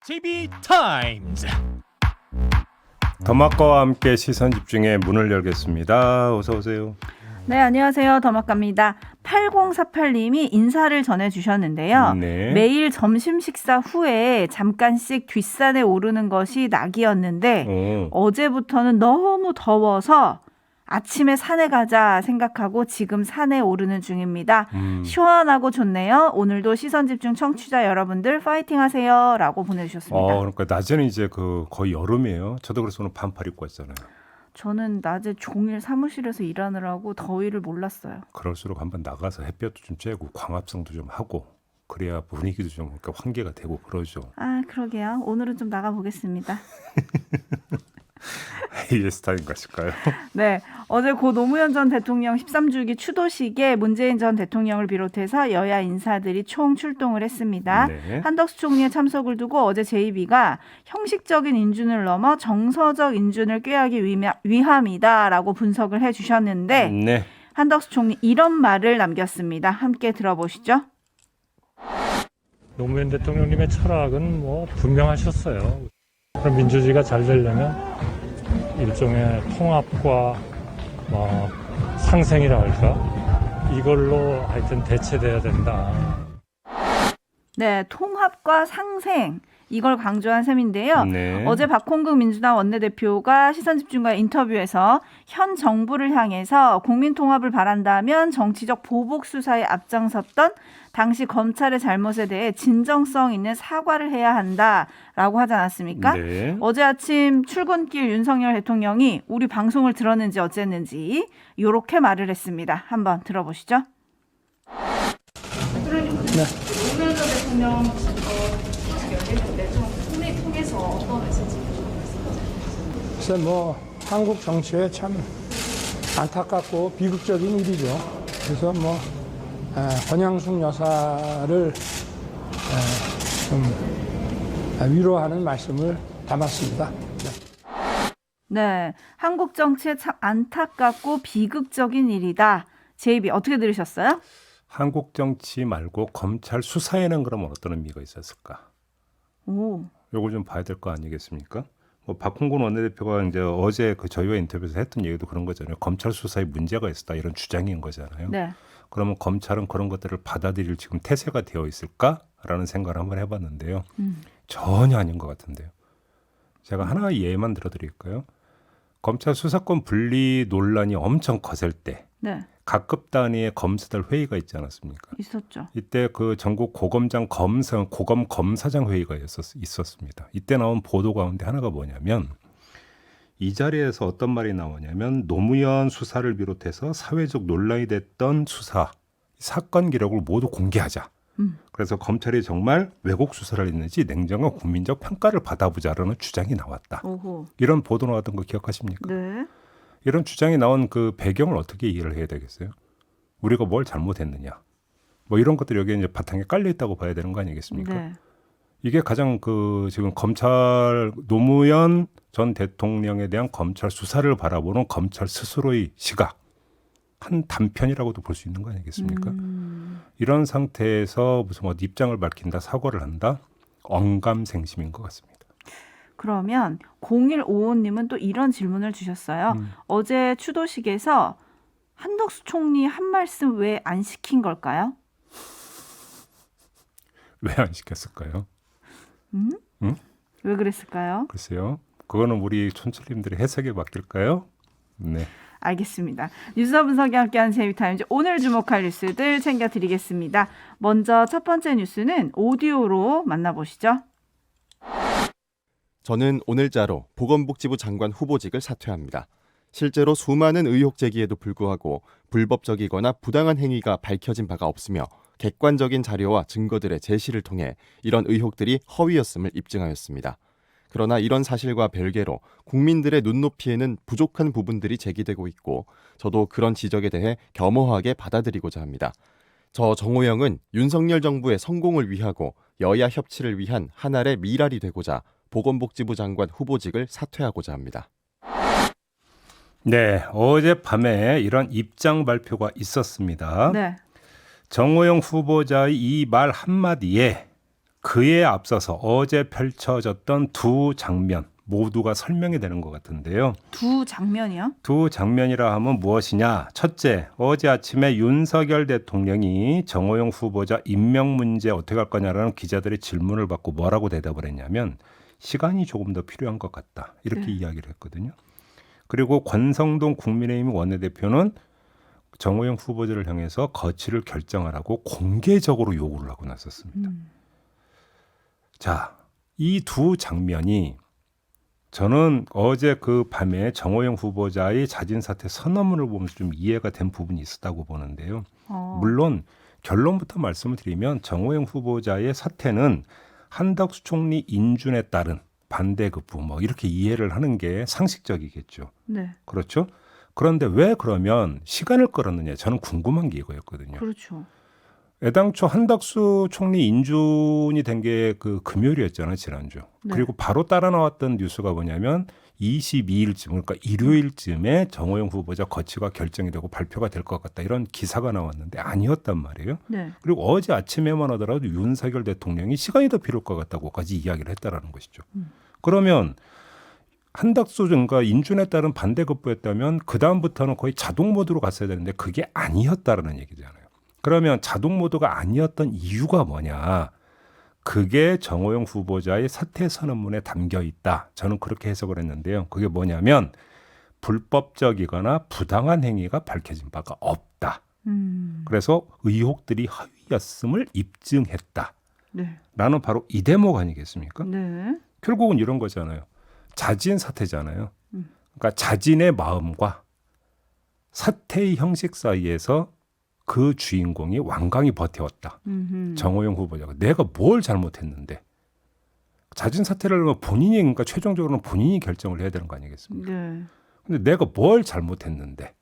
JB타임즈. 더마카와 함께 시선 집중의 문을 열겠습니다. 어서 오세요. 네, 안녕하세요. 더마카입니다. 8048님이 인사를 전해주셨는데요. 네. 매일 점심 식사 후에 잠깐씩 뒷산에 오르는 것이 낙이었는데 어제부터는 너무 더워서 아침에 산에 가자 생각하고 지금 산에 오르는 중입니다. 시원하고 좋네요. 오늘도 시선집중 청취자 여러분들 파이팅 하세요. 라고 보내주셨습니다. 그러니까 낮에는 이제 거의 여름이에요. 저도 그래서 오늘 반팔 입고 왔잖아요. 저는 낮에 종일 사무실에서 일하느라고 더위를 몰랐어요. 그럴수록 한번 나가서 햇볕도 좀 쬐고 광합성도 좀 하고 그래야 분위기도 좀 그러니까 환기가 되고 그러죠. 아, 그러게요. 오늘은 좀 나가보겠습니다. AS타인 것일까요? 네, 어제 고 노무현 전 대통령 13주기 추도식에 문재인 전 대통령을 비롯해서 여야 인사들이 총 출동을 했습니다. 네. 한덕수 총리의 참석을 두고 어제 JB가 형식적인 인준을 넘어 정서적 인준을 꾀하기 위함이다라고 분석을 해주셨는데 네. 한덕수 총리 이런 말을 남겼습니다. 함께 들어보시죠. 노무현 대통령님의 철학은 뭐 분명하셨어요. 그럼 민주주의가 잘 되려면 일종의 통합과 상생이라 할까? 이걸로 하여튼 대체돼야 된다. 네, 통합과 상생 이걸 강조한 셈인데요. 네. 어제 박홍근 민주당 원내대표가 시선집중과 인터뷰에서 현 정부를 향해서 국민 통합을 바란다면 정치적 보복 수사에 앞장섰던 당시 검찰의 잘못에 대해 진정성 있는 사과를 해야 한다라고 하지 않았습니까? 네. 어제 아침 출근길 윤석열 대통령이 우리 방송을 들었는지 어쨌는지 이렇게 말을 했습니다. 한번 들어보시죠. 노무현 전 대통령 열리는데 좀 국민 통해서 어떤 메시지 글쎄 한국 정치에 참 안타깝고 비극적인 일이죠. 그래서 권양숙 여사를 좀 위로하는 말씀을 담았습니다. 네, 한국 정치에 참 안타깝고 비극적인 일이다. JB 어떻게 들으셨어요? 한국 정치 말고 검찰 수사에는 그럼 어떤 의미가 있었을까? 요걸 좀 봐야 될 거 아니겠습니까? 박홍근 원내대표가 이제 어제 저희와 인터뷰에서 했던 얘기도 그런 거잖아요. 검찰 수사에 문제가 있었다 이런 주장인 거잖아요. 네. 그러면 검찰은 그런 것들을 받아들일 지금 태세가 되어 있을까라는 생각을 한번 해봤는데요. 전혀 아닌 것 같은데요. 제가 하나 예만 들어드릴까요? 검찰 수사권 분리 논란이 엄청 거셀 때 네, 각급 단위의 검사들 회의가 있지 않았습니까? 있었죠. 이때 그 전국 고검 검사장 회의가 있었습니다. 이때 나온 보도 가운데 하나가 뭐냐면 이 자리에서 어떤 말이 나오냐면 노무현 수사를 비롯해서 사회적 논란이 됐던 수사 사건 기록을 모두 공개하자. 그래서 검찰이 정말 왜곡 수사를 했는지 냉정한 국민적 평가를 받아보자라는 주장이 나왔다. 오호. 이런 보도 나왔던 거 기억하십니까? 네. 이런 주장이 나온 그 배경을 어떻게 이해를 해야 되겠어요? 우리가 뭘 잘못했느냐? 이런 것들이 여기에 이제 바탕에 깔려 있다고 봐야 되는 거 아니겠습니까? 네. 이게 가장 지금 노무현 전 대통령에 대한 검찰 수사를 바라보는 검찰 스스로의 시각 한 단편이라고도 볼 수 있는 거 아니겠습니까? 이런 상태에서 무슨 입장을 밝힌다, 사과를 한다, 언감생심인 것 같습니다. 그러면 0155님은 또 이런 질문을 주셨어요. 어제 추도식에서 한덕수 총리 한 말씀 왜 안 시킨 걸까요? 왜 안 시켰을까요? 왜 그랬을까요? 글쎄요. 그거는 우리 촌철님들의 해석에 맡길까요? 네. 알겠습니다. 뉴스와 분석이 함께하는 JB타임즈 오늘 주목할 뉴스들 챙겨드리겠습니다. 먼저 첫 번째 뉴스는 오디오로 만나보시죠. 저는 오늘자로 보건복지부 장관 후보직을 사퇴합니다. 실제로 수많은 의혹 제기에도 불구하고 불법적이거나 부당한 행위가 밝혀진 바가 없으며 객관적인 자료와 증거들의 제시를 통해 이런 의혹들이 허위였음을 입증하였습니다. 그러나 이런 사실과 별개로 국민들의 눈높이에는 부족한 부분들이 제기되고 있고 저도 그런 지적에 대해 겸허하게 받아들이고자 합니다. 저 정호영은 윤석열 정부의 성공을 위하고 여야 협치를 위한 한 알의 미랄이 되고자 보건복지부 장관 후보직을 사퇴하고자 합니다. 네, 어젯밤에 이런 입장 발표가 있었습니다. 네. 정호영 후보자의 이 말 한마디에 그에 앞서서 어제 펼쳐졌던 두 장면 모두가 설명이 되는 것 같은데요. 두 장면이요? 두 장면이라 하면 무엇이냐? 첫째, 어제 아침에 윤석열 대통령이 정호영 후보자 임명 문제 어떻게 할 거냐라는 기자들의 질문을 받고 뭐라고 대답을 했냐면 시간이 조금 더 필요한 것 같다. 이렇게 네. 이야기를 했거든요. 그리고 권성동 국민의힘 원내대표는 정호영 후보자를 향해서 거취를 결정하라고 공개적으로 요구를 하고 나섰습니다. 자, 이 두 장면이 저는 어제 그 밤에 정호영 후보자의 자진 사퇴 선언문을 보면서 좀 이해가 된 부분이 있었다고 보는데요. 물론 결론부터 말씀을 드리면 정호영 후보자의 사퇴는 한덕수 총리 인준에 따른 반대급부 뭐 이렇게 이해를 하는 게 상식적이겠죠. 네. 그렇죠? 그런데 왜 그러면 시간을 끌었느냐? 저는 궁금한 게 이거였거든요. 그렇죠. 애당초 한덕수 총리 인준이 된 게 그 금요일이었잖아요, 지난주. 네. 그리고 바로 따라 나왔던 뉴스가 뭐냐면 22일쯤, 그러니까 일요일쯤에 정호영 후보자 거취가 결정이 되고 발표가 될 것 같다. 이런 기사가 나왔는데 아니었단 말이에요. 네. 그리고 어제 아침에만 하더라도 윤석열 대통령이 시간이 더 필요할 것 같다고까지 이야기를 했다라는 것이죠. 그러면 한덕수 증가 인준에 따른 반대급부였다면 그 다음부터는 거의 자동 모드로 갔어야 되는데 그게 아니었다라는 얘기잖아요. 그러면 자동 모드가 아니었던 이유가 뭐냐? 그게 정호영 후보자의 사퇴 선언문에 담겨 있다. 저는 그렇게 해석을 했는데요. 그게 뭐냐면 불법적이거나 부당한 행위가 밝혀진 바가 없다. 그래서 의혹들이 허위였음을 입증했다. 네. 라는 바로 이 대목 아니겠습니까? 네. 결국은 이런 거잖아요. 자진 사퇴잖아요. 그러니까 자진의 마음과 사퇴의 형식 사이에서 그 주인공이 완강히 버텨왔다. 정호영 후보자가 내가 뭘 잘못했는데 자진 사퇴를 하면 본인이 그러니까 최종적으로는 본인이 결정을 해야 되는 거 아니겠습니까? 네. 근데 내가 뭘 잘못했는데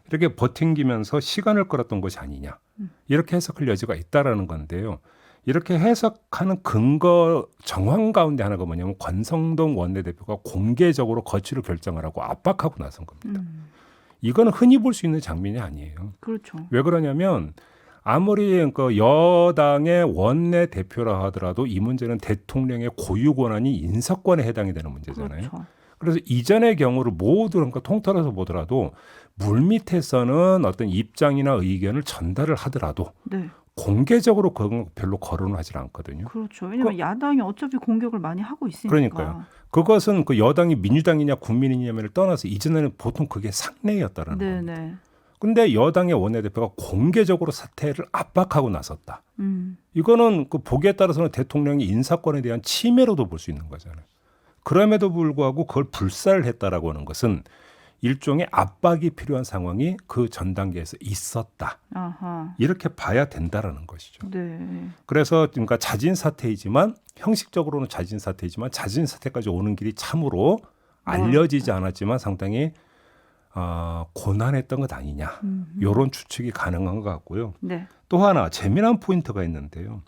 이렇게 버팅기면서 시간을 끌었던 것이 아니냐 이렇게 해석할 여지가 있다라는 건데요. 이렇게 해석하는 근거 정황 가운데 하나가 뭐냐면 권성동 원내대표가 공개적으로 거취를 결정하라고 압박하고 나선 겁니다. 이거는 흔히 볼 수 있는 장면이 아니에요. 그렇죠. 왜 그러냐면 아무리 그 여당의 원내대표라 하더라도 이 문제는 대통령의 고유 권한이 인사권에 해당이 되는 문제잖아요. 그렇죠. 그래서 이전의 경우를 모두 그러니까 통틀어서 보더라도 물밑에서는 어떤 입장이나 의견을 전달을 하더라도 네. 공개적으로 그건 별로 거론을 하질 않거든요. 그렇죠. 왜냐면 야당이 어차피 공격을 많이 하고 있으니까. 그러니까요. 그것은 그 여당이 민주당이냐 국민이냐를 떠나서 이전에는 보통 그게 상례였다라는 네, 겁니다. 네. 근데 여당의 원내대표가 공개적으로 사퇴를 압박하고 나섰다. 이거는 그 보기에 따라서는 대통령의 인사권에 대한 침해로도 볼 수 있는 거잖아요. 그럼에도 불구하고 그걸 불사를 했다라고 하는 것은 일종의 압박이 필요한 상황이 그 전 단계에서 있었다. 아하. 이렇게 봐야 된다라는 것이죠. 네. 그래서 그러니까 자진 사퇴이지만 형식적으로는 자진 사퇴이지만 자진 사퇴까지 오는 길이 참으로 알려지지 않았지만 상당히 고난했던 것 아니냐. 이런 추측이 가능한 것 같고요. 네. 또 하나 재미난 포인트가 있는데요.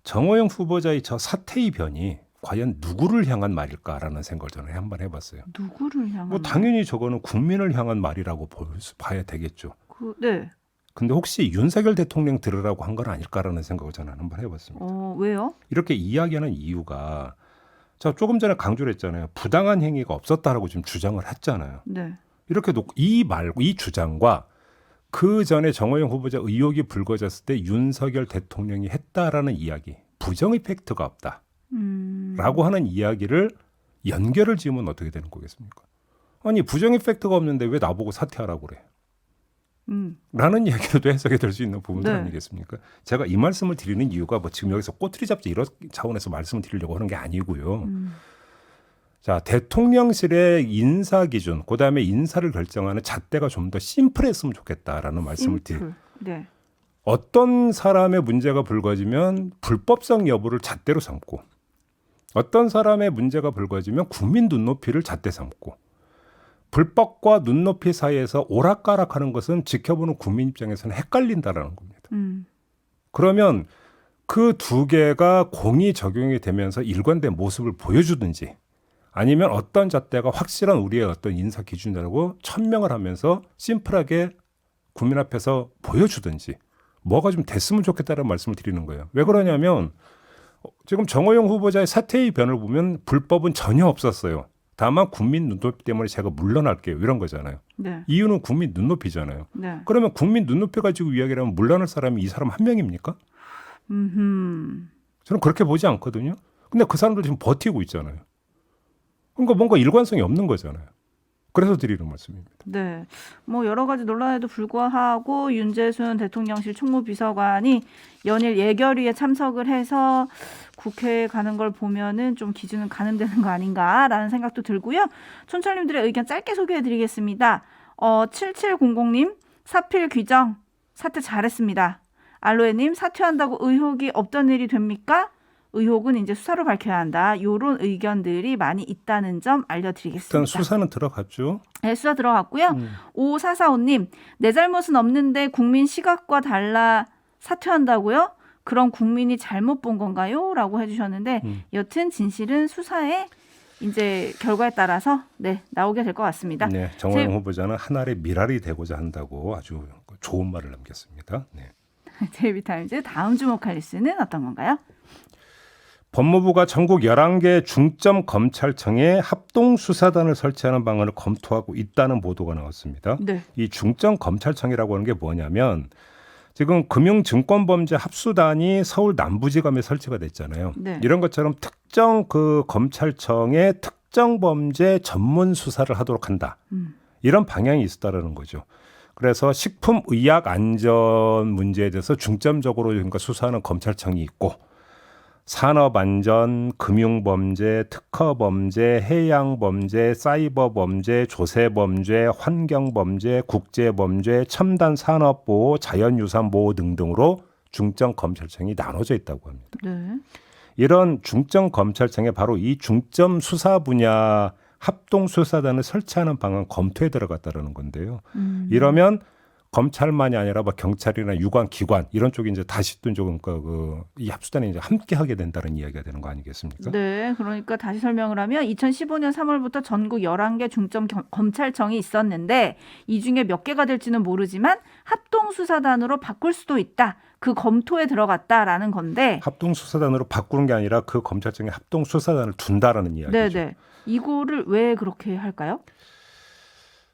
정호영 후보자의 저 사퇴의 변이 과연 누구를 향한 말일까라는 생각을 저는 한번 해봤어요. 누구를 향한? 뭐 당연히 저거는 국민을 향한 말이라고 봐야 되겠죠. 네. 근데 혹시 윤석열 대통령 들으라고 한 건 아닐까라는 생각을 저는 한번 해봤습니다. 왜요? 이렇게 이야기하는 이유가 저 조금 전에 강조를 했잖아요. 부당한 행위가 없었다라고 지금 주장을 했잖아요. 네. 이렇게 놓고 이 주장과 그 전에 정호영 후보자 의혹이 불거졌을 때 윤석열 대통령이 했다라는 이야기, 부정의 팩트가 없다. 라고 하는 이야기를 연결을 지으면 어떻게 되는 거겠습니까? 아니 부정의 팩트가 없는데 왜 나보고 사퇴하라고 그래? 라는 이야기로도 해석이 될 수 있는 부분들 네. 아니겠습니까? 제가 이 말씀을 드리는 이유가 뭐 지금 여기서 꼬투리 잡지 이런 차원에서 말씀을 드리려고 하는 게 아니고요. 자, 대통령실의 인사 기준, 그다음에 인사를 결정하는 잣대가 좀 더 심플했으면 좋겠다라는 말씀을 드립니다. 네. 어떤 사람의 문제가 불거지면 불법성 여부를 잣대로 삼고 어떤 사람의 문제가 불거지면 국민 눈높이를 잣대 삼고 불법과 눈높이 사이에서 오락가락하는 것은 지켜보는 국민 입장에서는 헷갈린다라는 겁니다. 그러면 그 두 개가 공이 적용이 되면서 일관된 모습을 보여주든지 아니면 어떤 잣대가 확실한 우리의 어떤 인사 기준이라고 천명을 하면서 심플하게 국민 앞에서 보여주든지 뭐가 좀 됐으면 좋겠다는 말씀을 드리는 거예요. 왜 그러냐면 지금 정호영 후보자의 사퇴의 변을 보면 불법은 전혀 없었어요. 다만 국민 눈높이 때문에 제가 물러날게요. 이런 거잖아요. 네. 이유는 국민 눈높이잖아요. 네. 그러면 국민 눈높이 가지고 이야기를 하면 물러날 사람이 이 사람 한 명입니까? 저는 그렇게 보지 않거든요. 근데 그 사람들 지금 버티고 있잖아요. 그러니까 뭔가 일관성이 없는 거잖아요. 그래서 드리는 말씀입니다. 네. 뭐 여러 가지 논란에도 불구하고 윤재순 대통령실 총무비서관이 연일 예결위에 참석을 해서 국회에 가는 걸 보면은 좀 기준은 가늠되는 거 아닌가라는 생각도 들고요. 촌철님들의 의견 짧게 소개해드리겠습니다. 7700님 사필 규정 사퇴 잘했습니다. 알로에님 사퇴한다고 의혹이 없던 일이 됩니까? 의혹은 이제 수사로 밝혀야 한다. 이런 의견들이 많이 있다는 점 알려드리겠습니다. 일단 수사는 들어갔죠. 네, 수사 들어갔고요. 5445님, 내 잘못은 없는데 국민 시각과 달라 사퇴한다고요? 그럼 국민이 잘못 본 건가요? 라고 해주셨는데 여튼 진실은 수사의 이제 결과에 따라서 나오게 될 것 같습니다. 네, 정호영 후보자는 한 알의 미랄이 되고자 한다고 아주 좋은 말을 남겼습니다. 네. JB타임즈 다음 주목할 뉴스는 어떤 건가요? 법무부가 전국 11개 중점 검찰청에 합동수사단을 설치하는 방안을 검토하고 있다는 보도가 나왔습니다. 네. 이 중점 검찰청이라고 하는 게 뭐냐면 지금 금융증권범죄 합수단이 서울 남부지검에 설치가 됐잖아요. 네. 이런 것처럼 특정 그 검찰청에 특정 범죄 전문 수사를 하도록 한다. 이런 방향이 있었다라는 거죠. 그래서 식품의약안전 문제에 대해서 중점적으로 그러니까 수사하는 검찰청이 있고 산업안전, 금융범죄, 특허범죄, 해양범죄, 사이버범죄, 조세범죄, 환경범죄, 국제범죄, 첨단산업보호, 자연유산보호 등등으로 중점검찰청이 나눠져 있다고 합니다. 네. 이런 중점검찰청에 바로 이 중점 수사 분야 합동수사단을 설치하는 방안 검토에 들어갔다는 건데요. 이러면 검찰만이 아니라 뭐 경찰이나 유관기관 이런 쪽이 이제 다시 또 조금 이 합수단이 이제 함께 하게 된다는 이야기가 되는 거 아니겠습니까? 네, 그러니까 다시 설명을 하면 2015년 3월부터 전국 11개 중점 검찰청이 있었는데 이 중에 몇 개가 될지는 모르지만 합동수사단으로 바꿀 수도 있다. 그 검토에 들어갔다라는 건데 합동수사단으로 바꾸는 게 아니라 그 검찰청에 합동수사단을 둔다라는 이야기죠. 네네. 이거를 왜 그렇게 할까요?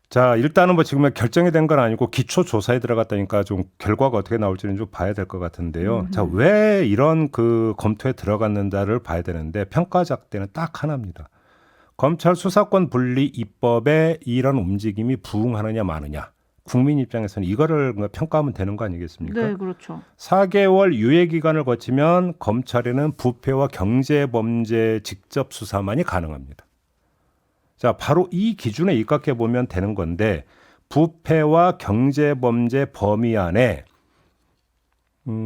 자, 일단은 뭐 지금 결정이 된 건 아니고 기초 조사에 들어갔다니까 좀 결과가 어떻게 나올지는 좀 봐야 될 것 같은데요. 자, 왜 이런 그 검토에 들어갔는가를 봐야 되는데 평가작대는 딱 하나입니다. 검찰 수사권 분리 입법에 이런 움직임이 부응하느냐 마느냐. 국민 입장에서는 이거를 평가하면 되는 거 아니겠습니까? 네, 그렇죠. 4개월 유예 기간을 거치면 검찰에는 부패와 경제범죄 직접 수사만이 가능합니다. 자, 바로 이 기준에 입각해 보면 되는 건데 부패와 경제범죄 범위 안에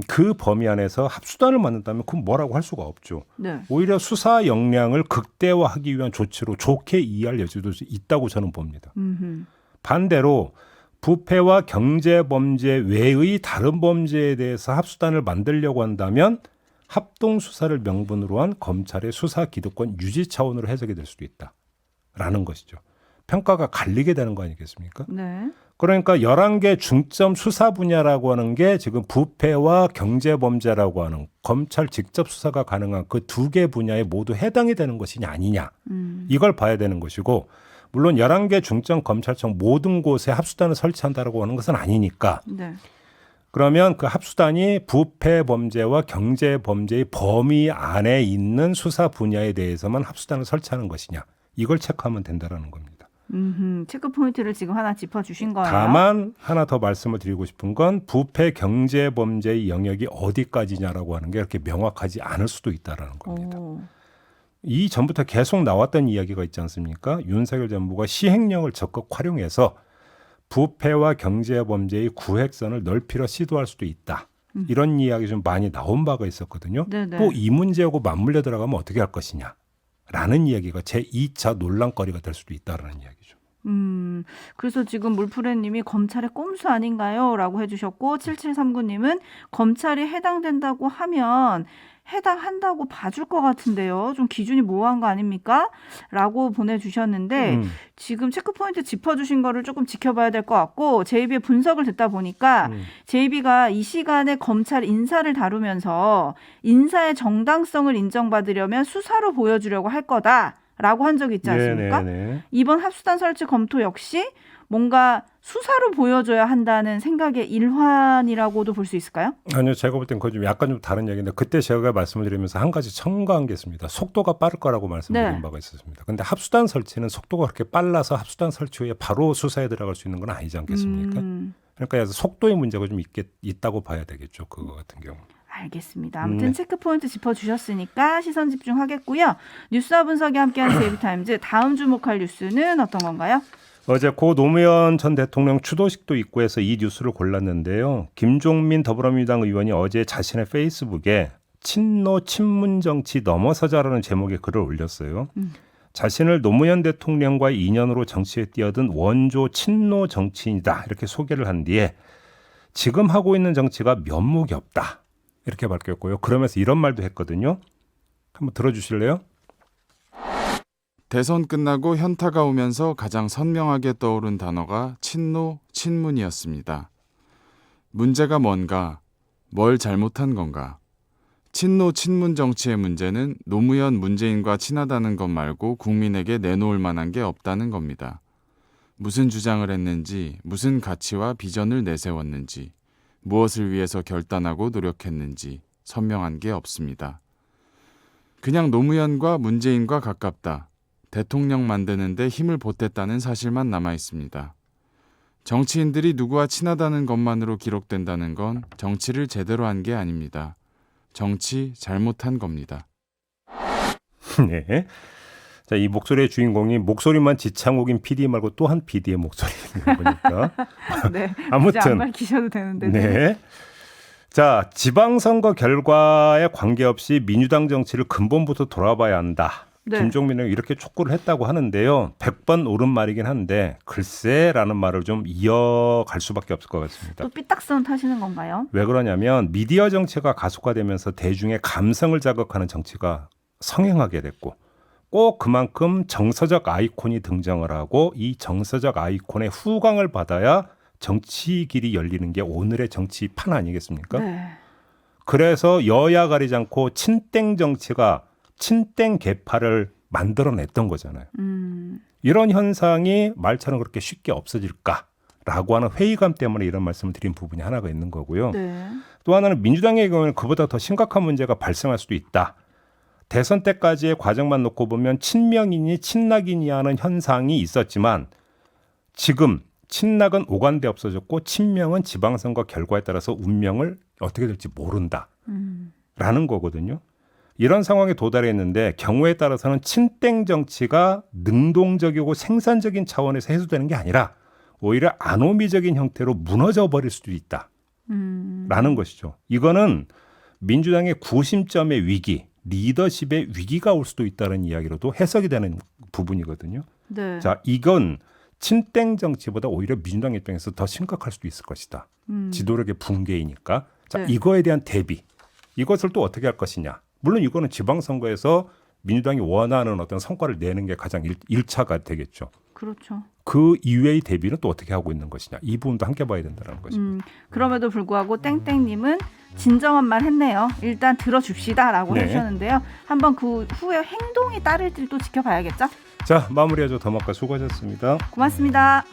그 범위 안에서 합수단을 만든다면 그건 뭐라고 할 수가 없죠. 네. 오히려 수사 역량을 극대화하기 위한 조치로 좋게 이해할 여지도 있다고 저는 봅니다. 반대로 부패와 경제범죄 외의 다른 범죄에 대해서 합수단을 만들려고 한다면 합동수사를 명분으로 한 검찰의 수사 기득권 유지 차원으로 해석이 될 수도 있다. 라는 것이죠. 평가가 갈리게 되는 거 아니겠습니까? 네. 그러니까 11개 중점 수사 분야라고 하는 게 지금 부패와 경제범죄라고 하는 검찰 직접 수사가 가능한 그 두 개 분야에 모두 해당이 되는 것이냐 아니냐. 이걸 봐야 되는 것이고 물론 11개 중점 검찰청 모든 곳에 합수단을 설치한다라고 하는 것은 아니니까 네. 그러면 그 합수단이 부패 범죄와 경제 범죄의 범위 안에 있는 수사 분야에 대해서만 합수단을 설치하는 것이냐. 이걸 체크하면 된다라는 겁니다. 체크 포인트를 지금 하나 짚어주신 거예요. 다만 하나 더 말씀을 드리고 싶은 건 부패 경제범죄의 영역이 어디까지냐라고 하는 게 이렇게 명확하지 않을 수도 있다라는 겁니다. 이 전부터 계속 나왔던 이야기가 있지 않습니까? 윤석열 정부가 시행령을 적극 활용해서 부패와 경제범죄의 구획선을 넓히려 시도할 수도 있다. 이런 이야기 좀 많이 나온 바가 있었거든요. 네네. 또 이 문제하고 맞물려 들어가면 어떻게 할 것이냐. 라는 이야기가 제2차 논란거리가 될 수도 있다라는 이야기죠. 그래서 지금 물프레님이 검찰의 꼼수 아닌가요? 라고 해주셨고 7739님은 검찰이 해당된다고 하면 해당한다고 봐줄 것 같은데요. 좀 기준이 모호한 거 아닙니까? 라고 보내주셨는데 지금 체크포인트 짚어주신 거를 조금 지켜봐야 될 것 같고 JB의 분석을 듣다 보니까 JB가 이 시간에 검찰 인사를 다루면서 인사의 정당성을 인정받으려면 수사로 보여주려고 할 거다라고 한 적이 있지 않습니까? 네네네. 이번 합수단 설치 검토 역시 뭔가 수사로 보여줘야 한다는 생각의 일환이라고도 볼 수 있을까요? 아니요, 제가 볼 땐 그건 좀 약간 좀 다른 얘기인데 그때 제가 말씀을 드리면서 한 가지 첨가한 게 있습니다. 속도가 빠를 거라고 말씀드린 네. 바가 있었습니다. 근데 합수단 설치는 속도가 그렇게 빨라서 합수단 설치 후에 바로 수사에 들어갈 수 있는 건 아니지 않겠습니까? 그러니까 속도의 문제가 좀 있다고 봐야 되겠죠. 그거 같은 경우. 알겠습니다. 아무튼 체크포인트 짚어주셨으니까 시선 집중하겠고요. 뉴스와 분석이 함께하는 JB타임즈 다음 주목할 뉴스는 어떤 건가요? 어제 고 노무현 전 대통령 추도식도 있고 해서 이 뉴스를 골랐는데요. 김종민 더불어민주당 의원이 어제 자신의 페이스북에 친노 친문 정치 넘어서자라는 제목의 글을 올렸어요. 자신을 노무현 대통령과의 인연으로 정치에 뛰어든 원조 친노 정치인이다 이렇게 소개를 한 뒤에 지금 하고 있는 정치가 면목이 없다 이렇게 밝혔고요. 그러면서 이런 말도 했거든요. 한번 들어주실래요? 대선 끝나고 현타가 오면서 가장 선명하게 떠오른 단어가 친노, 친문이었습니다. 문제가 뭔가, 뭘 잘못한 건가? 친노, 친문 정치의 문제는 노무현, 문재인과 친하다는 것 말고 국민에게 내놓을 만한 게 없다는 겁니다. 무슨 주장을 했는지, 무슨 가치와 비전을 내세웠는지, 무엇을 위해서 결단하고 노력했는지 선명한 게 없습니다. 그냥 노무현과 문재인과 가깝다. 대통령 만드는데 힘을 보탰다는 사실만 남아 있습니다. 정치인들이 누구와 친하다는 것만으로 기록된다는 건 정치를 제대로 한 게 아닙니다. 정치 잘못한 겁니다. 네. 자, 이 목소리의 주인공이 목소리만 지창욱인 PD 말고 또 한 PD의 목소리인 거니까. 네. 아무튼 굳이 안 밝히셔도 되는데. 네. 자, 지방선거 결과에 관계없이 민주당 정치를 근본부터 돌아봐야 한다. 네. 김종민 의원이 이렇게 촉구를 했다고 하는데요. 100번 옳은 말이긴 한데 글쎄라는 말을 좀 이어갈 수밖에 없을 것 같습니다. 또 삐딱선 타시는 건가요? 왜 그러냐면 미디어 정치가 가속화되면서 대중의 감성을 자극하는 정치가 성행하게 됐고 꼭 그만큼 정서적 아이콘이 등장을 하고 이 정서적 아이콘의 후광을 받아야 정치 길이 열리는 게 오늘의 정치판 아니겠습니까? 네. 그래서 여야 가리지 않고 친땡 정치가 친땡 계파를 만들어냈던 거잖아요. 이런 현상이 말처럼 그렇게 쉽게 없어질까라고 하는 회의감 때문에 이런 말씀을 드린 부분이 하나가 있는 거고요. 네. 또 하나는 민주당의 경우는 그보다 더 심각한 문제가 발생할 수도 있다. 대선 때까지의 과정만 놓고 보면 친명이니 친낙이니 하는 현상이 있었지만 지금 친낙은 오간데 없어졌고 친명은 지방선거 결과에 따라서 운명을 어떻게 될지 모른다라는 거거든요. 이런 상황에 도달했는데 경우에 따라서는 친땡 정치가 능동적이고 생산적인 차원에서 해소되는 게 아니라 오히려 아노미적인 형태로 무너져 버릴 수도 있다라는 것이죠. 이거는 민주당의 구심점의 위기, 리더십의 위기가 올 수도 있다는 이야기로도 해석이 되는 부분이거든요. 네. 자, 이건 친땡 정치보다 오히려 민주당 입장에서 더 심각할 수도 있을 것이다. 지도력의 붕괴이니까. 자, 네. 이거에 대한 대비. 이것을 또 어떻게 할 것이냐. 물론 이거는 지방선거에서 민주당이 원하는 어떤 성과를 내는 게 가장 1차가 되겠죠. 그렇죠. 그 이외의 대비는 또 어떻게 하고 있는 것이냐. 이 부분도 함께 봐야 된다는 것입니다. 그럼에도 불구하고 땡땡님은 진정한 말 했네요. 일단 들어줍시다라고 네. 해주셨는데요. 한번 그 후에 행동이 따를지 또 지켜봐야겠죠. 자, 마무리하죠. 더마카 수고하셨습니다. 고맙습니다.